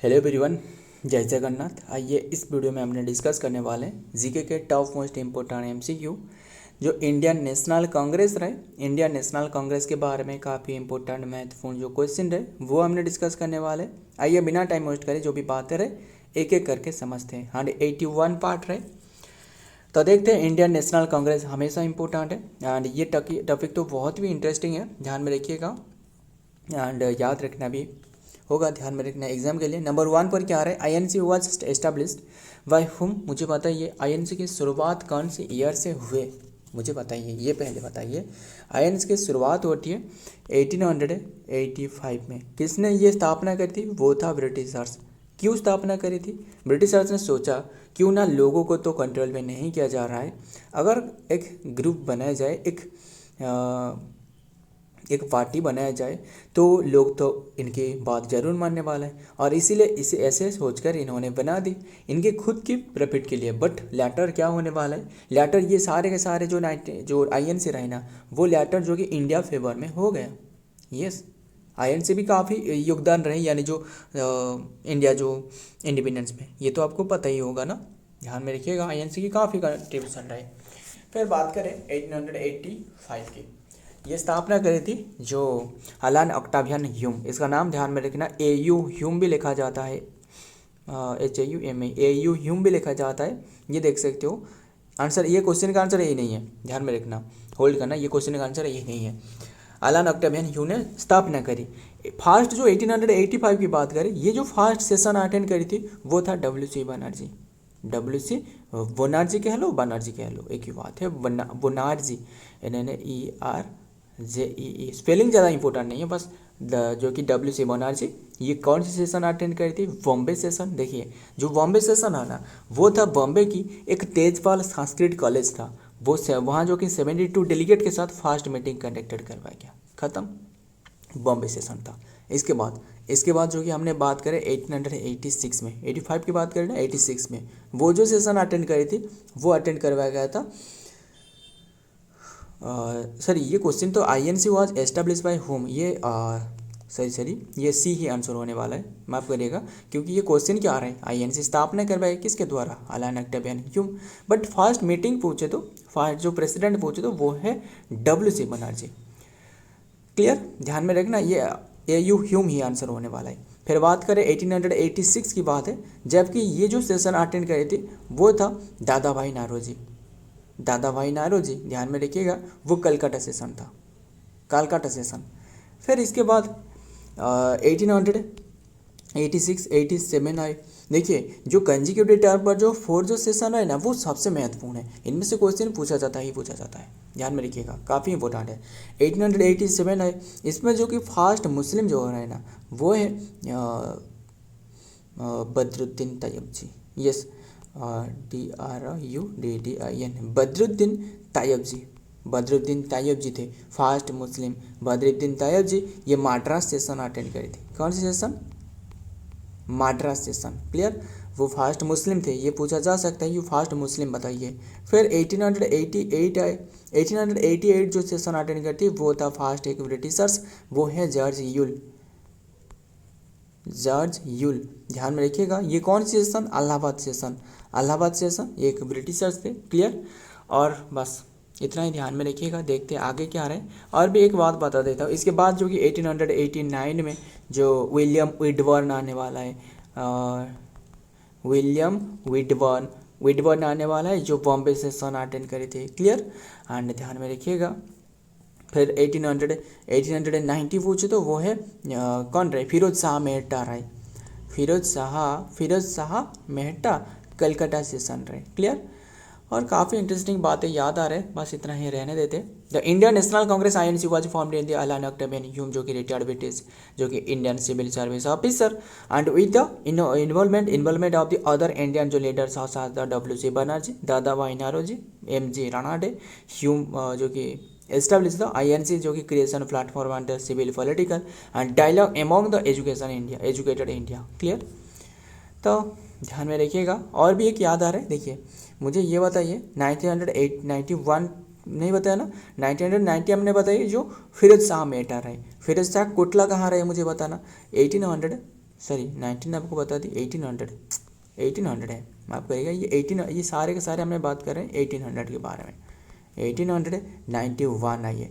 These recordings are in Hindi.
हेलो एवरीवन, जय जगन्नाथ। आइए इस वीडियो में हमने डिस्कस करने वाले हैं जीके के टॉप मोस्ट इम्पोर्टेंट एमसीक्यू जो इंडियन नेशनल कांग्रेस रहे। इंडियन नेशनल कांग्रेस के बारे में काफ़ी इंपॉर्टेंट महत्वपूर्ण जो क्वेश्चन रहे वो हमने डिस्कस करने वाले। आइए बिना टाइम वेस्ट करें जो भी बातें रहे एक एक करके समझते हैं। 181 पार्ट रहे तो देखते हैं। इंडियन नेशनल कांग्रेस हमेशा इंपॉर्टेंट है एंड ये टॉपिक तो बहुत भी इंटरेस्टिंग है, ध्यान में रखिएगा एंड याद रखना भी होगा, ध्यान में रखना एग्जाम के लिए। नंबर 1 पर क्या आ रहा है? INC was established by whom. मुझे बताइए आईएनसी की शुरुआत कौन से ईयर से हुए, मुझे बताइए, ये पहले बताइए। आईएनसी की शुरुआत होती है 1885 में। किसने ये स्थापना करी थी? वो था ब्रिटिशर्स। क्यों स्थापना करी थी? ब्रिटिशर्स ने सोचा क्यों ना लोगों को तो कंट्रोल में नहीं किया जा रहा है, अगर एक ग्रुप बनाया जाए, एक पार्टी बनाया जाए तो लोग तो इनकी बात जरूर मानने वाला है, और इसीलिए इसे ऐसे सोचकर इन्होंने बना दी इनके खुद की प्रॉफिट के लिए। बट लेटर क्या होने वाला है? लेटर ये सारे के सारे जो आईएनसी रहे ना, वो लेटर जो कि इंडिया फेवर में हो गया। यस, आईएनसी भी काफ़ी योगदान रहे, यानी जो इंडिया जो इंडिपेंडेंस में, ये तो आपको पता ही होगा ना, ध्यान में रखिएगा। आईएनसी की काफ़ी कंट्रीब्यूशन रहे। फिर बात करें 1885 की, ये स्थापना करी थी जो अलान ऑक्टावियन ह्यूम, इसका नाम ध्यान में रखना, AU ह्यूम भी लिखा जाता है, HAUME, AU ह्यूम भी लिखा जाता है, ये देख सकते हो। आंसर, ये क्वेश्चन का आंसर यही नहीं है, ध्यान में रखना, होल्ड करना, ये क्वेश्चन का आंसर यही नहीं है। अलान ऑक्टावियन ह्यूम ने स्थापना करी। फर्स्ट जो 1885 की बात करें, ये जो फर्स्ट सेशन अटेंड करी थी वो था WC बनर्जी। WC बनर्जी कह लो, बनर्जी कह लो, एक ही बात है। बनर्जी, NNERJEE, स्पेलिंग ज़्यादा इंपॉर्टेंट नहीं है, बस जो कि WC बनर्जी, ये कौन सी सेशन अटेंड करी थी? बॉम्बे सेशन। देखिए जो बॉम्बे सेशन है ना, वो था बॉम्बे की एक तेजपाल संस्कृत कॉलेज था, वो वहाँ जो कि 72 डेलीगेट के साथ फर्स्ट मीटिंग कंडक्टेड करवाया गया, ख़त्म, बॉम्बे सेशन था। इसके बाद जो कि हमने बात करें 1886 में, 85 की बात करें ना, 86 में वो जो सेशन अटेंड करी थी वो अटेंड करवाया गया था। सर ये क्वेश्चन तो INC was establish by home, ये सॉरी ये सी ही आंसर होने वाला है, माफ़ करिएगा, क्योंकि ये क्वेश्चन क्या आ रहा है? आईएनसी स्थापना करवाई किसके द्वारा? अलान Octavian Hume. But first meeting पूछे तो, फर्स्ट जो प्रेसिडेंट पूछे तो वो है WC बनर्जी। क्लियर, ध्यान में रखना, ये AU ह्यूम ही आंसर होने वाला है। फिर बात करें 1886 की बात है, जबकि ये जो सेशन अटेंड करे थे वो था दादा भाई नारोजी। दादा भाई नारोजी, ध्यान में रखिएगा, वो कलकत्ता सेशन था, कलकत्ता सेशन। फिर इसके बाद 1886 87 आए। देखिए जो कंजिक्यूटिव टर्म पर जो 4 जो सेशन है ना, वो सबसे महत्वपूर्ण है, इनमें से क्वेश्चन पूछा जाता है, ध्यान में रखिएगा, काफ़ी इंपॉर्टेंट है। 1887 है, इसमें जो कि फर्स्ट मुस्लिम जो हो रहा है ना, वो है बदरुद्दीन तैयबजी। Yes, DRUDDIN, Badruddin Tyabji. बदरुद्दीन तैयब जी थे फर्स्ट मुस्लिम। बदरुद्दीन तैयब जी ये माड्रास सेशन अटेंड करी थी। कौन सी सेशन? माड्रास सेशन। क्लियर, वो फर्स्ट मुस्लिम थे, ये पूछा जा सकता है, ये फर्स्ट मुस्लिम बताइए। फिर 1888 आए। 1888 जो सेशन अटेंड करती वो था फर्स्ट एक ब्रिटिशर्स, वो है जॉर्ज यूल। जॉर्ज यूल, ध्यान में रखिएगा, ये कौन सी session? Allahabad session. Allahabad session एक ब्रिटिशर्स थे। क्लियर, और बस इतना ही ध्यान में रखिएगा। देखते हैं आगे क्या रहे। और भी एक बात बता देता हूँ, इसके बाद जो कि 1889 में जो विलियम विडबर्न आने वाला है, विलियम विडबर्न आने वाला है, जो बॉम्बे सेशन अटेंड करे थे। क्लियर, एंड ध्यान में रखिएगा। फिर 1890 पूछे तो वो है कौन रहे? फिरोज शाह मेहता रहे। फिरोज शाह मेहता कलकत्ता सेशन रहे। क्लियर, और काफ़ी इंटरेस्टिंग बातें याद आ रहे हैं, बस इतना ही रहने देते। The Indian National Congress INC was formed in the Allan Octavian Hume, जो कि रिटायर्ड ब्रिटिश, जो कि Indian civil service officer, and with the involvement of the other Indian जो leaders the WC Banerjee, Dadabhai Naoroji, MG Ranade, Hume जो कि एस्टेब्लिश द INC, जो कि creation platform and the civil political and dialogue among the educated India. Clear, तो ध्यान में रखिएगा। और भी एक याद आ रहा है, देखिए मुझे ये बताइए, 1991 नहीं बताया ना, 1990 हमने बताइए जो फिरोज शाह मेहता रहे। फिरोज शाह कोटला कहाँ रहे मुझे बताना। सॉरी 19 आपको बता दी, 1800 है, माफ़ करिएगा, ये 18, ये सारे के सारे हमने बात कर रहे हैं 1800 के बारे में। 1891 आइए,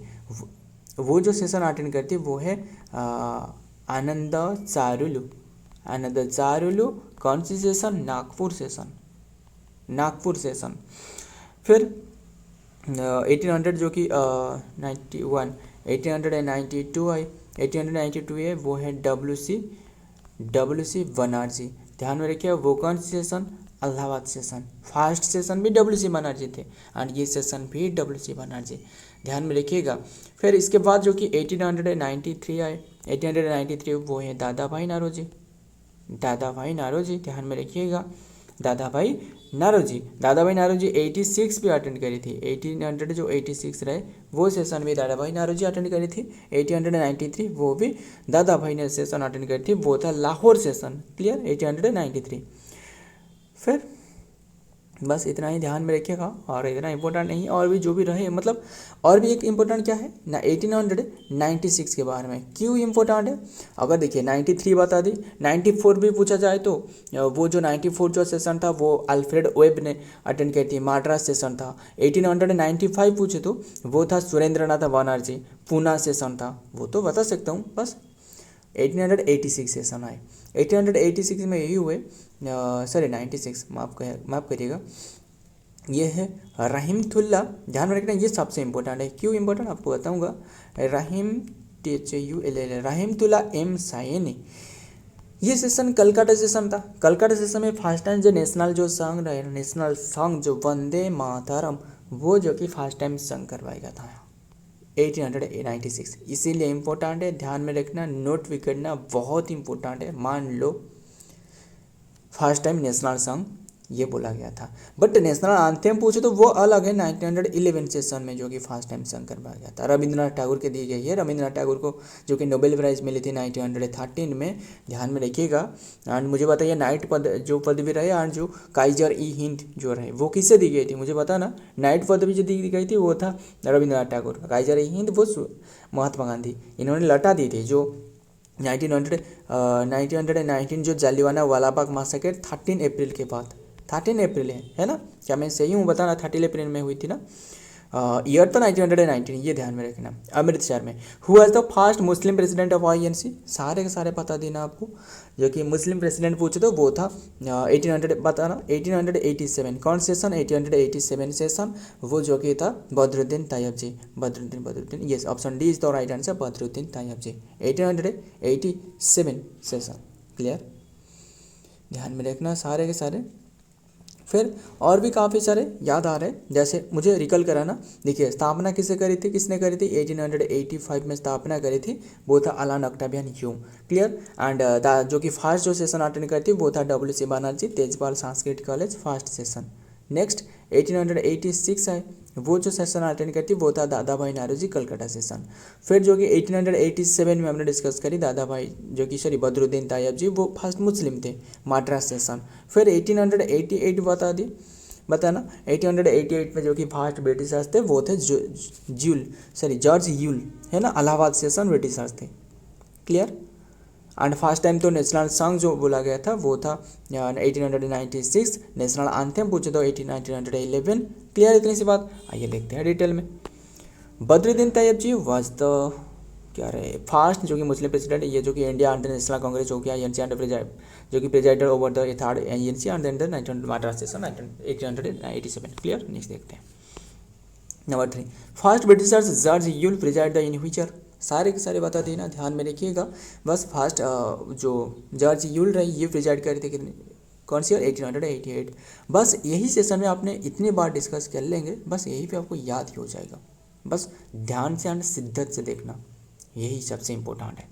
वो जो सेशन अटेंड करती है वो है आनंद चारुलू। आनंद चारुलू कौन सी session? Nagpur session, Nagpur session. फिर 1800 जो कि 91, 1892 आई, 1892 है वो है WC बनर्जी। ध्यान में रखिए वो कौन सी session? Allahabad session. First session भी WC बनर्जी थे एंड ये सेशन भी WC बनर्जी, ध्यान में रखिएगा। फिर इसके बाद जो कि 1893 आए, 1893 वो है दादा भाई नारोजी। दादा भाई नारोजी, ध्यान में रखिएगा, दादा भाई नारोजी। दादा भाई नारोजी 86 भी अटेंड करी थी। 1800 जो 86 रहे वो सेशन भी दादा भाई नारोजी अटेंड करी थी। 1893 वो भी दादा भाई ने सेशन अटेंड करी थी, वो था लाहौर सेशन। क्लियर? 1893। फिर बस इतना ही ध्यान में रखिएगा, और इतना इंपॉर्टेंट नहीं, और भी जो भी रहे, मतलब और भी एक इम्पोर्टेंट क्या है ना 1896 के बारे में। क्यों इम्पोर्टेंट है? अगर देखिए 93 बता दी, 94 भी पूछा जाए तो वो जो 94 जो सेशन था वो अल्फ्रेड वेब ने अटेंड की थी, मद्रास सेशन था। 1895 पूछे तो वो था सुरेंद्र नाथ बनर्जी, पूना सेशन था, वो तो बता सकता हूँ। बस 1886 सेशन आए। 1886 में यही हुए, सॉरी 96, माफ़ करिएगा, ये है रहीमतुल्ला। ध्यान में रखना, ये सबसे इम्पोर्टेंट है। क्यों इम्पोर्टेंट आपको बताऊंगा। रहीमतुल्ला एम सायनी, ये सेशन कलकत्ता सेशन था। कलकत्ता सेशन में फर्स्ट टाइम जो नेशनल जो सॉन्ग रहे, नेशनल सॉन्ग जो वंदे मातरम, वो जो कि फर्स्ट टाइम सॉन्ग करवाया था 1896, इसीलिए इम्पोर्टेंट है, ध्यान में रखना, नोट भी करना, बहुत इंपॉर्टेंट है। मान लो फर्स्ट टाइम नेशनल सॉन्ग ये बोला गया था, बट नेशनल एंथम पूछे तो वो अलग है 1911 सेशन में, जो कि फर्स्ट टाइम सॉन्ग करवाया गया था। रविंद्रनाथ टैगोर के दी गई है, रविंद्रनाथ टैगोर को जो कि नोबेल प्राइज़ मिली थी 1913 में, ध्यान में रखिएगा। एंड मुझे बताइए नाइट जो पदवी रहे एंड जो काइजर ई हिंद जो रहे वो किससे दी गई थी, मुझे बताना। नाइट पदवी जो दी गई थी वो था रविंद्रनाथ टैगोर, काइजर ई हिंद वो महात्मा गांधी, इन्होंने लौटा दी थी। जो 1919 जो जालियानवाला वाला बाग मैसेकर 13 अप्रैल के बाद, 13 अप्रैल है ना, क्या मैं सही हूँ बताना? 13 अप्रैल में हुई थी ना, ईयर तो 1919, ये ध्यान में रखना। अमृतसर में who was the first Muslim president of INC, सारे के सारे बता देना आपको। जो कि मुस्लिम प्रेसिडेंट पूछे तो वो था 1800 बताना, 1887 कौन सेशन? 1887 सेशन, वो जो कि था Badruddin Tyab ji, Badruddin, yes, option D is the right answer, Badruddin Tyab ji, 1887 session. Clear? ध्यान में रखना सारे के सारे। फिर और भी काफ़ी सारे याद आ रहे हैं, जैसे मुझे रिकल कराना। देखिए स्थापना किसने करी थी? 1885 में स्थापना करी थी, वो था अलान अक्टावियन ह्यूम। क्लियर? एंड जो कि फर्स्ट जो सेशन अटेंड करी थी वो था WC Banerjee, Tejpal Sanskrit college, first session. Next 1886 है, वो जो सेशन अटेंड करती वो था दादा भाई नारोजी, कलकत्ता सेशन। फिर जो कि 1887 में हमने डिस्कस करी दादा भाई जो कि सॉरी बदरुद्दीन तैयब जी, वो फर्स्ट मुस्लिम थे, मद्रास सेशन। फिर 1888 बता दी, बताना 1888 में जो कि फर्स्ट ब्रिटिशर्स थे वो थे जॉर्ज यूल, है ना, इलाहाबाद सेशन ब्रिटिशर्स थे। क्लियर? एंड फर्स्ट टाइम तो नेशनल सॉन्ग जो बोला गया था वो था 1896, नेशनल एंथम पूछे तो 1911। क्लियर? इतनी सी बात। आइए देखते हैं डिटेल में। बदरुद्दीन तैयब जी वाज द क्या रहे फर्स्ट जो कि मुस्लिम प्रेसिडेंट, ये जो कि इंडिया इंटरनेशनल कांग्रेस जो कि INC एंड जो कि president over the third INC and then the 1900 Madras session 1887। Clear? Next देखते हैं। Number 3, first britishers George Yule presided the in which, सारे के सारे बता देना, ध्यान में रखिएगा। बस फर्स्ट जो जॉर्ज यूल रहे ये प्रिजाइड करे थे कितने, कौन सी ईयर? 1888। बस यही सेशन में आपने इतनी बार डिस्कस कर लेंगे, बस यही पे आपको याद ही हो जाएगा। बस ध्यान से एंड शिद्दत से देखना, यही सबसे इम्पोर्टेंट है।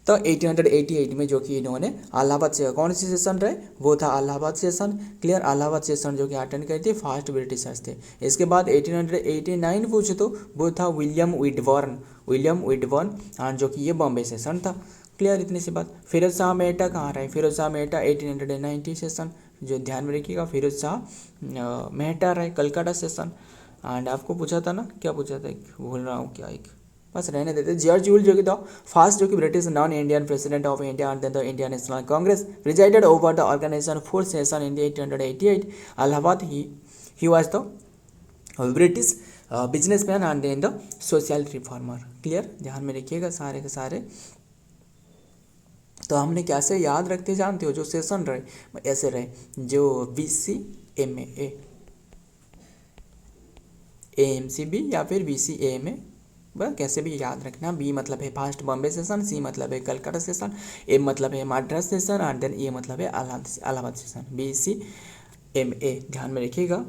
तो 1888 में जो कि इन्होंने इलाहाबाद से कौन सी सेशन रहे, वो था Allahabad session. Clear? Allahabad session जो कि अटेंड करी थी फर्स्ट ब्रिटिशर्स थे। इसके बाद 1889 पूछे तो वो था विलियम विडबर्न एंड जो कि ये बॉम्बे सेशन था। क्लियर? इतनी सी बात। फिरोज शाह मेहता कहाँ रहे? फिरोज शाह मेहता 1890 सेशन, जो ध्यान में रखिएगा, फिरोज शाह मेहता रहे कलकत्ता सेशन। एंड आपको पूछा था ना, क्या पूछा था, भूल रहा हूँ क्या, एक बस रहने देते। जॉर्ज यूल जो कि द फर्स्ट जो कि British non Indian president of India and the Indian National Congress presided over the organisation four session in the 1888 Allahabad. He was the British businessman and in the social reformer. Clear, ध्यान में रखिएगा सारे के सारे। तो हमने कैसे याद रखते जानते हो, जो सेशन रहे ऐसे रहे, जो VCMA AMCB या फिर VCAMA, बस कैसे भी याद रखना। बी मतलब है फर्स्ट बॉम्बे सेशन, सी मतलब है कलकत्ता सेशन, ए मतलब है मद्रास सेशन एंड देन ए मतलब है इलाहाबाद सेशन। VCMA ध्यान में रखिएगा।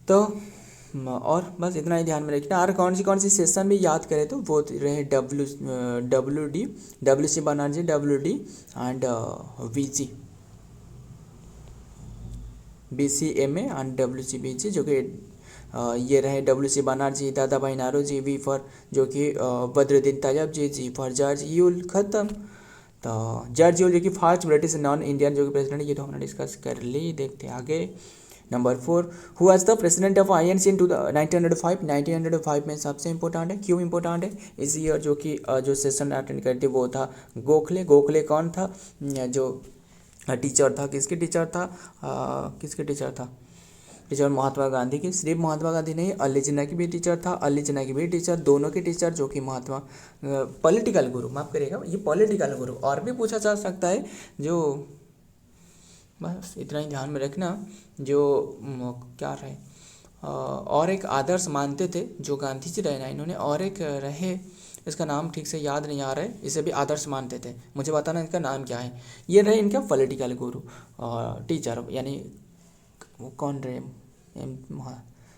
तो और बस इतना ही ध्यान में रखना। और कौन सी सेशन भी याद करें तो वो रहे WD WC Banerjee WD and VCMA and WCBG, जो कि ये रहे WC Banerjee, Dadabhai Naoroji, V for जो कि बद्रुद्दीन तैयब जी, G फॉर जॉर्ज यूल। खत्म। तो जॉर्ज यूल जो कि फर्स्ट ब्रिटिश नॉन इंडियन जो कि प्रेसिडेंट, ये तो हमने डिस्कस कर ली। देखते हैं आगे। Number 4, who was the president of INC इन 1905। 1905 में सबसे इंपॉर्टेंट है। क्यों इंपॉर्टेंट है? इस ईयर जो कि जो सेशन अटेंड करते वो था गोखले। गोखले कौन था? जो टीचर था, किसके टीचर था? टीचर महात्मा गांधी की। सिर्फ महात्मा गांधी नहीं, अली जिन्ना की भी टीचर था, अली जिन्ना की भी टीचर, दोनों के टीचर जो कि महात्मा पॉलिटिकल गुरु, माफ करिएगा, ये पॉलिटिकल गुरु। और भी पूछा जा सकता है जो, बस इतना ही ध्यान में रखना। जो क्या रहे, और एक आदर्श मानते थे जो गांधी जी रहे ना इन्होंने, और एक रहे, इसका नाम ठीक से याद नहीं आ रहा है, इसे भी आदर्श मानते थे, मुझे बताना इसका नाम क्या है। ये रहे इनका पॉलिटिकल गुरु टीचर, यानी वो कौन रहे?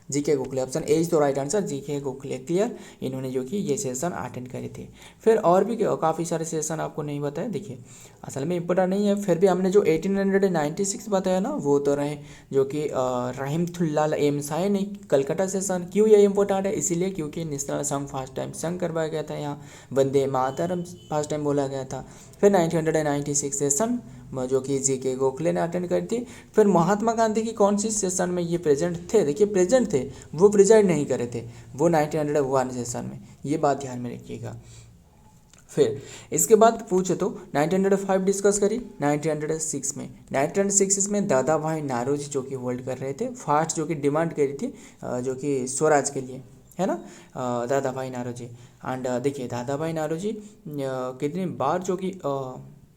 GK Gokhale. Option A is तो right answer, GK Gokhale. Clear, इन्होंने जो कि ये सेशन अटेंड करे थे। फिर और भी काफ़ी सारे सेशन आपको नहीं बताया, देखिए असल में इम्पोर्टेंट नहीं है, फिर भी हमने जो 1896 बताया ना, वो तो रहे जो कि रहमतुल्लाह एम साहिनी कलकत्ता सेशन। क्यों ये इम्पोर्टेंट है? इसीलिए क्योंकि नेशनल सॉन्ग फर्स्ट टाइम संग करवाया गया था यहाँ, वंदे मातरम फर्स्ट टाइम बोला गया था। फिर 1996 सेशन जो कि GK गोखले ने अटेंड करी थी। फिर महात्मा गांधी की कौन सी सेशन में ये प्रेजेंट थे? देखिए प्रेजेंट थे, वो प्रिजाइड नहीं करे थे, वो 1901 सेशन में, ये बात ध्यान में रखिएगा। फिर इसके बाद पूछे तो 1905 डिस्कस करी। 1906 में दादा भाई नारोजी जो कि होल्ड कर रहे थे, फास्ट जो कि डिमांड करी थी जो कि स्वराज के लिए, है ना, दादा भाई नारोजी। एंड देखिए दादा भाई नारोजी कितनी बार जो कि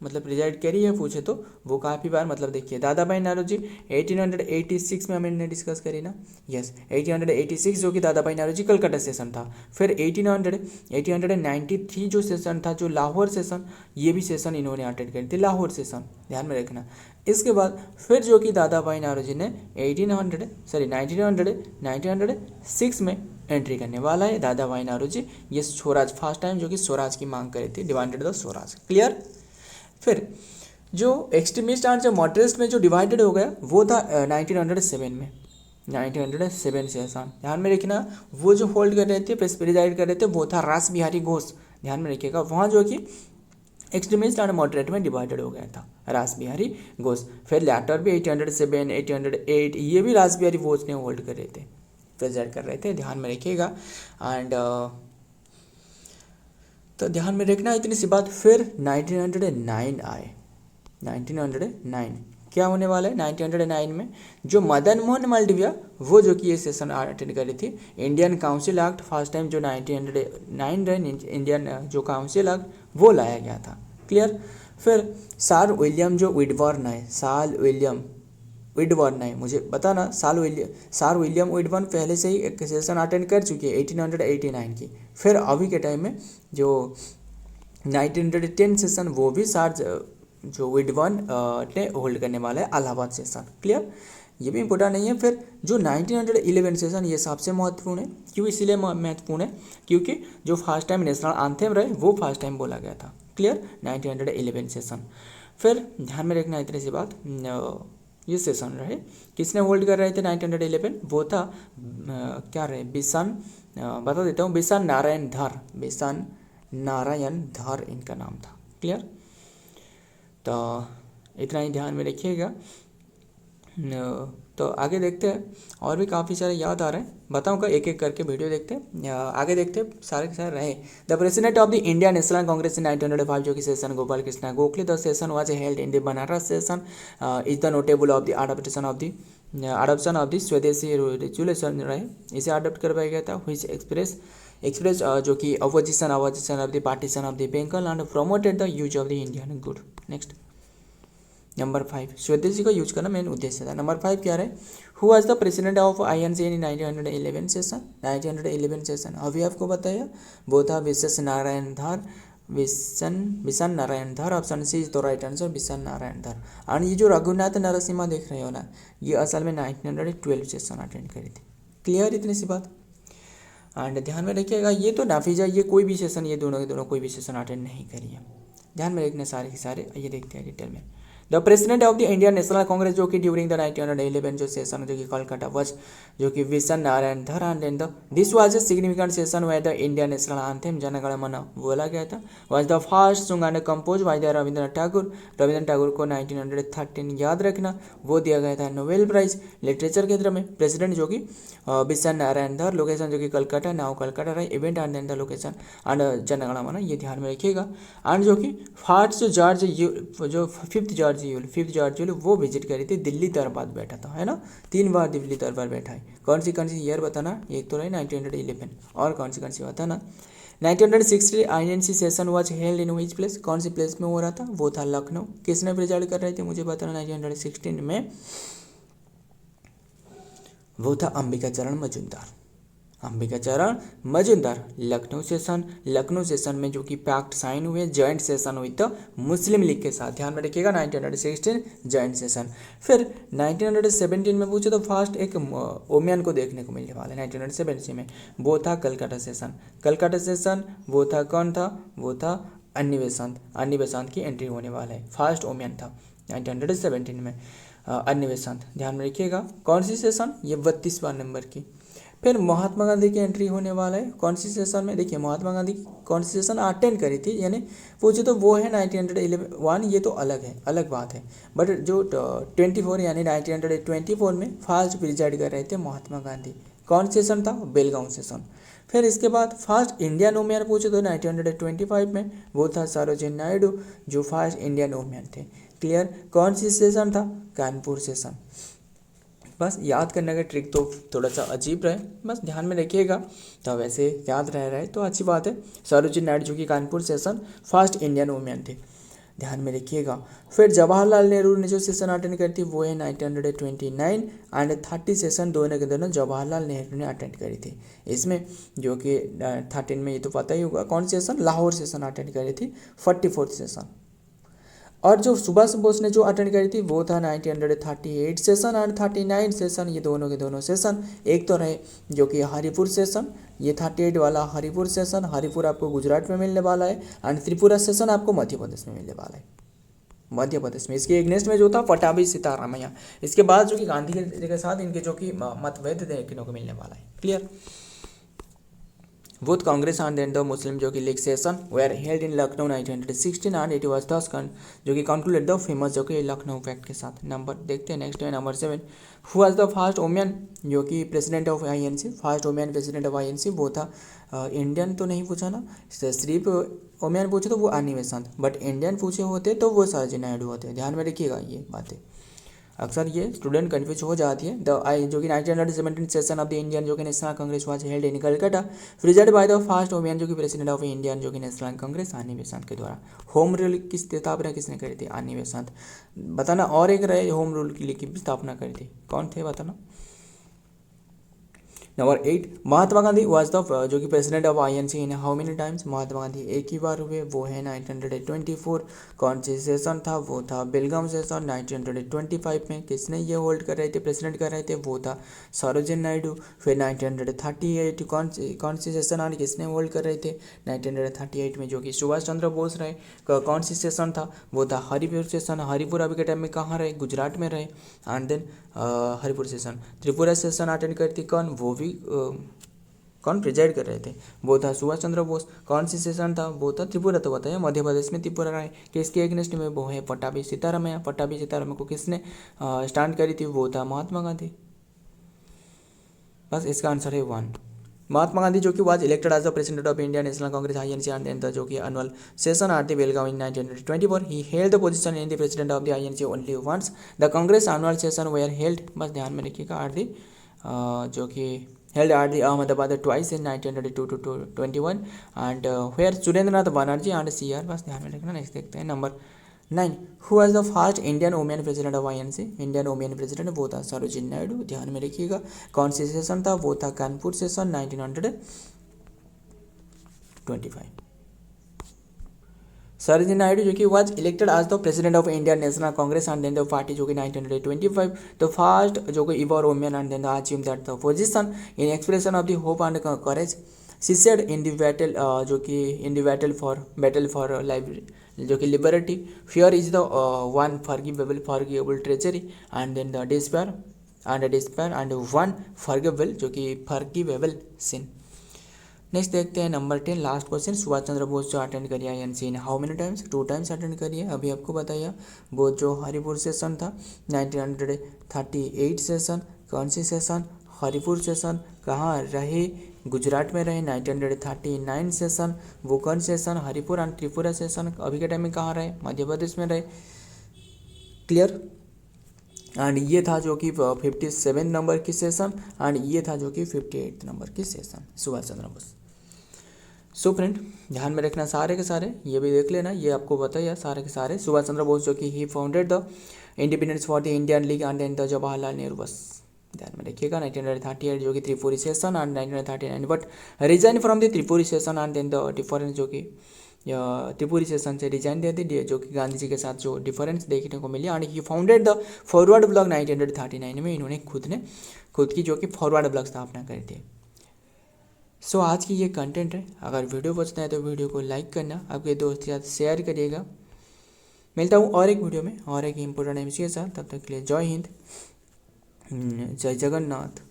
मतलब प्रिजाइड करी है पूछे तो वो काफ़ी बार, मतलब देखिए दादा भाई नारोजी 1886 में हमने डिस्कस करी ना, यस 1886 जो कि दादा भाई नारोजी कलकत्ता सेशन था। फिर 1893 जो सेशन था, जो लाहौर सेशन, ये भी सेशन इन्होंने अटेंड करी थी, लाहौर सेशन, ध्यान में रखना। इसके बाद फिर जो कि दादा भाई नारोजी ने 1906 में एंट्री करने वाला है दादा भाई नारोजी, ये स्वराज फर्स्ट टाइम जो कि स्वराज की मांग करी थी, डिमांडेड द स्वराज। क्लियर। फिर जो एक्सट्रीमिस्ट एंड जो मॉडरेट में जो डिवाइडेड हो गया वो था 1907 में, 1907 सेशन, ध्यान में रखना। वो जो होल्ड कर रहे थे, प्रिजाइड कर रहे थे, वो था रास बिहारी घोष, ध्यान में रखिएगा। वहाँ जो कि एक्सट्रीमिस्ट एंड मॉडरेट में डिवाइडेड हो गया था रास बिहारी घोष। फिर लैटर भी 807 808 ये भी रास बिहारी घोष ने होल्ड कर रहे थे, प्रिजाइड कर रहे थे, ध्यान में रखिएगा। एंड तो ध्यान में रखना इतनी सी बात। फिर 1909 आए, 1909 क्या होने वाला है? 1909 में जो मदन मोहन मालवीय वो जो कि ये सेशन अटेंड करी थी, Indian council act first time जो 1909 रहे, इंडियन जो काउंसिल एक्ट वो लाया गया था। क्लियर। फिर सर विलियम जो विडबर्न है, साल विलियम विडबर्न है, मुझे बताना, सर विलियम विडबर्न पहले से ही एक सेशन अटेंड कर चुकी है 1889 की। फिर अभी के टाइम में जो 1910 सेशन वो भी सर जो विडबर्न ने होल्ड करने वाला है, इलाहाबाद सेशन। क्लियर, ये भी इंपॉर्टेंट नहीं है। फिर जो 1911 सेशन ये सबसे महत्वपूर्ण है। क्यों इसीलिए महत्वपूर्ण है? क्योंकि जो फर्स्ट टाइम नेशनल एंथम रहे वो फर्स्ट टाइम बोला गया था। Clear, 1911 session. फिर ध्यान में रखना इतनी सी बात, ये सेशन रहे किसने होल्ड कर रहे थे 1911? वो था क्या रहे, बिशन, बता देता हूँ, बिशन नारायण धर, बिशन नारायण धर इनका नाम था। क्लियर, तो इतना ही ध्यान में रखिएगा। तो आगे देखते हैं, और भी काफ़ी सारे याद आ रहे हैं, बताऊंगा एक एक करके वीडियो देखते हैं। आगे देखते हैं, सारे के सारे रहे। The president of the Indian National Congress in 1905 जो कि session Gopal Krishna Gokhale. The session was held in the Banaras session is the notable of the adoption of the swadeshi resolution रहे, इसे अडॉप्ट करवाया गया था। व्हिच एक्सप्रेस जो कि opposition of the partition of the Bengal and promoted the use of the Indian good. Next number 5, Swadeshi का यूज करना मेन उद्देश्य था। नंबर 5 क्या रहे, who was the president of INC in 1911 session. 1911 session अभी आपको बताया, वो था विश्वन नारायण धर, Bishan Narayan Dhar. Option C is the right answer, Bishan Narayan Dhar. और ये जो रघुनाथ नरसिम्हा देख रहे हो ना, ये असल में 1912 सेशन अटेंड करी थी। क्लियर इतनी सी बात। एंड ध्यान में रखिएगा, ये तो नाफिजा, ये कोई भी सेशन, ये दोनों के दोनों कोई भी सेशन अटेंड नहीं करी है। ध्यान में रखने सारे के सारे, ये देखते हैं डिटेल में। The president of the Indian National Congress जो कि ड्यूरिंग द 1911 जो सेशन जो कि कोलकाता वॉज, जो कि Bishan Narayan Dhar. And this was a significant session where the Indian national anthem Jana Gana Mana बोला गया था। Was the first song and compose by the Rabindranath Thakur. Rabindranath Thakur को 1913 याद रखना, वो दिया गया था नोबेल प्राइज लिटरेचर के क्षेत्र में। प्रेसिडेंट जो कि विशन नारायण धर। लोकेशन जो कि कलकत्ता, नाउ कलकत्ता रहे। Event and then the location and Jana Gana Mana, ये ध्यान में रखिएगा। एंड जो कि फर्स्ट जॉर्ज जो फिफ्थ जॉर्ज यूल वो विजिट करी थी, दिल्ली दरबार बैठा था, है ना, 3 बार दिल्ली दरबार बैठा है। कौन सी ईयर बताना, एक तो रहे 1911, और कौन सी बताना। 1960 INC session was held in which place, कौन सी प्लेस में हो रहा था, वो था लखनऊ। किसने प्रिजाइड कर रहे थे मुझे बताना। 1916 में वो था अंबिकाचरण मजूमदार। लखनऊ सेशन में जो कि पैक्ट साइन हुए, जॉइंट सेशन हुई तो मुस्लिम लीग के साथ। ध्यान में रखिएगा 1916 जॉइंट सेशन। फिर 1917 में पूछे तो फर्स्ट एक ओमियन को देखने को मिलने वाला है 1917 में, वो था कलकत्ता सेशन। वो था कौन था, वो था अन्नी बेसांत की एंट्री होने वाला है। फर्स्ट ओमियन था 1917 में अन्नी बेसांत। ध्यान में रखिएगा कौन सी सेशन, ये 32वां नंबर की। फिर महात्मा गांधी की एंट्री होने वाला है कौन सी सेशन में। देखिए महात्मा गांधी कौन सी सेशन अटेंड करी थी, यानी पूछे तो वो है 1911, ये तो अलग बात है। बट जो 24 यानी 1924 में फर्स्ट प्रिजाइड कर रहे थे महात्मा गांधी। कौन सेशन था, बेलगांव सेशन। फिर इसके बाद फर्स्ट इंडियन ओमियन पूछे तो 1925 में वो था सरोजिनी नायडू, जो फर्स्ट इंडियन ओमियन थे। क्लियर। कौन सी सेशन था, कानपुर सेशन। बस याद करने का ट्रिक तो थोड़ा सा अजीब रहे, बस ध्यान में रखिएगा, तो वैसे याद रह रहा है तो अच्छी बात है। सरोजिनी नायडू जो कि Kanpur session first Indian women थे, ध्यान में रखिएगा। फिर जवाहरलाल नेहरू ने जो सेशन अटेंड करी थी वो है 1929 एंड 30 सेशन दोनों के दोनों जवाहरलाल नेहरू ने अटेंड करी थी। इसमें जो कि 13 में ये तो पता ही होगा कौन सेशन, लाहौर सेशन अटेंड करी थी 44th सेशन। और जो सुभाष बोस ने जो अटेंड करी थी वो था 1938 सेशन एंड 39 सेशन, ये दोनों के दोनों सेशन। एक तो रहे जो कि हरिपुर सेशन, ये 38 वाला हरिपुर सेशन, हरिपुर आपको गुजरात में मिलने वाला है एंड त्रिपुरा सेशन आपको मध्य प्रदेश में मिलने वाला है, मध्य प्रदेश में। इसके एग्नेस्ट में जो था पटाभी सीतारामैया। इसके बाद जो कि गांधी के साथ इनके जो कि मतभेद देखने को मिलने वाला है। Clear. Both Congress and then the Muslim जो कि league session were held in Lucknow 1916 and it was thus जो कि concluded the famous जो कि लखनऊ फैक्ट के साथ। नंबर देखते हैं नेक्स्ट है number 7, who was the first woman जो कि president of INC, first women president of INC वो था इंडियन तो नहीं पूछा ना, सिर्फ वुमेन पूछे तो वो अन्नी बेसांत, बट इंडियन पूछे होते तो वो सरोजिनी नायडू होते। ध्यान में रखिएगा ये बातें, अक्सर ये स्टूडेंट कंफ्यूज हो जाती है। जो कि 1917 सेशन ऑफ द इंडियन जो कि national Congress was held in Calcutta, president by the first women जो कि प्रेसिडेंट ऑफ इंडियन जो कि नेशनल कांग्रेस अन्नी बेसांत के द्वारा। होम रूल की स्थापना किसने करी थी, अन्नी बेसांत। बताना। और एक रहे होम रूल की स्थापना करी थी, कौन थे बताना। Number 8, Mahatma Gandhi was the जो कि president of INC in how many times. Mahatma Gandhi एक ही बार हुए, वो है 1924। कौन सी सेशन था, वो था बेलगाम सेशन। 1925 में किसने ये होल्ड कर रहे थे, प्रेसिडेंट कर रहे थे, वो था सरोजिनी नायडू। फिर 1938 कौन सी सेशन और किसने होल्ड कर रहे थे, 1938 में जो कि सुभाष चंद्र बोस रहे। कौन सी सेशन था, वो था हरिपुर सेशन। हरिपुर अभी के टाइम में कहाँ रहे, गुजरात में रहे। And then Haripur session. Tripura session attend करती कौन, वो भी कौन प्रिजाइड कर रहे थे? वो था सुभाष चंद्र बोस। कौन सी सेशन था? वो था त्रिपुरा, तो बताया मध्य प्रदेश में त्रिपुरा राय। किसके अगेंस्ट में? वो है पट्टाभी सीतारामैया। पट्टाभी सीतारामैया को किसने स्टैंड करी थी? वो था महात्मा गांधी। बस इसका आंसर है 1। महात्मा गांधी जो कि was elected as the president of India National Congress INC and जो कि annual session at the Belgaum in 1924 he held the position in the president of the INC only once the Congress annual session where held. बस ध्यान में रखिएगा एट द जो कि held at the Ahmedabad twice in 1922 to 21 and where Surendranath Banerjee and CR। बस ध्यान में रखना। नेक्स्ट देखते हैं number 9। Who was the first Indian women president of INC? Indian women president वो था सरोजिनी नायडू। ध्यान में रखिएगा। कौन सी सेशन था? वो था कानपुर सेशन 1925। सरोजिनी नायडू जो कि was elected as the president of Indian National Congress and then the party जो कि 1925 द फर्स्ट जो कि ever women and then achieve that the position in expression of the hope and courage she said in the battle जो कि in the battle for life जो कि liberty fear is the one forgivable treasury and then the despair and one forgivable जो कि फॉरगिवेबल सिन। नेक्स्ट देखते हैं number 10 last question. Subhash Chandra Bose जो अटेंड करिए INC in how many times? 2 times attend करिए। अभी आपको बताइए वो जो हरिपुर सेशन था 1938 सेशन। कौन सी सेशन? हरिपुर सेशन। कहाँ रहे? गुजरात में रहे 1939 सेशन। वो कौन session? Haripur and Tripura session. अभी के टाइम में कहाँ रहे? मध्य प्रदेश में रहे। क्लियर? एंड ये था जो कि 57 नंबर की सेशन एंड ये था जो कि 58 नंबर की session Subhash Chandra Bose. So friend ध्यान में रखना सारे के सारे, ये भी देख लेना, ये आपको बताया सारे के सारे। सुभाष चंद्र बोस जो कि he founded the independence for the Indian league and then the Jawaharlal Nehru. बस ध्यान में रखिएगा। 1938 जो कि Tripuri session and 1939 but resign from the Tripuri session and then the difference जो कि त्रिपुरी सेशन से रिजाइन दे दी जो कि गांधी जी के साथ जो डिफरेंस देखने को मिली and he founded the forward block 1939 में इन्होंने खुद की जो कि फॉरवर्ड ब्लॉक स्थापना करी थी। सो आज की ये कंटेंट है। अगर वीडियो पसंद आए तो वीडियो को लाइक करना, आपके दोस्त के साथ शेयर करिएगा। मिलता हूँ और एक वीडियो में और एक इम्पोर्टेंट MC के साथ। तब तक के लिए जय हिंद, जय जगन्नाथ।